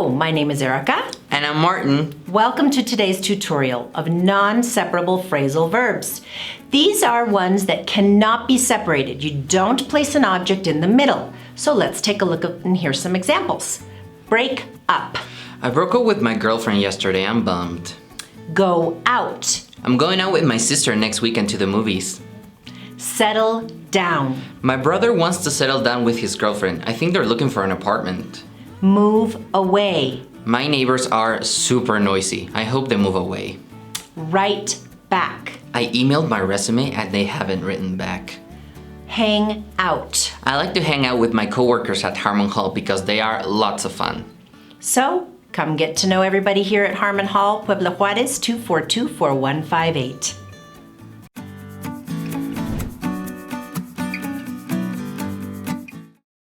Hello, my name is Erika. And I'm Martin. Welcome to today's tutorial of non-separable phrasal verbs. These are ones that cannot be separated. You don't place an object in the middle. So let's take a look and hear some examples. Break up. I broke up with my girlfriend yesterday. I'm bummed. Go out. I'm going out with my sister next weekend to the movies. Settle down. My brother wants to settle down with his girlfriend. I think they're looking for an apartment. Move away. My neighbors are super noisy. I hope they move away. Write back. I emailed my resume and they haven't written back. Hang out. I like to hang out with my coworkers at Harmon Hall because they are lots of fun. So, come get to know everybody here at Harmon Hall, Puebla Juárez, 242-4158.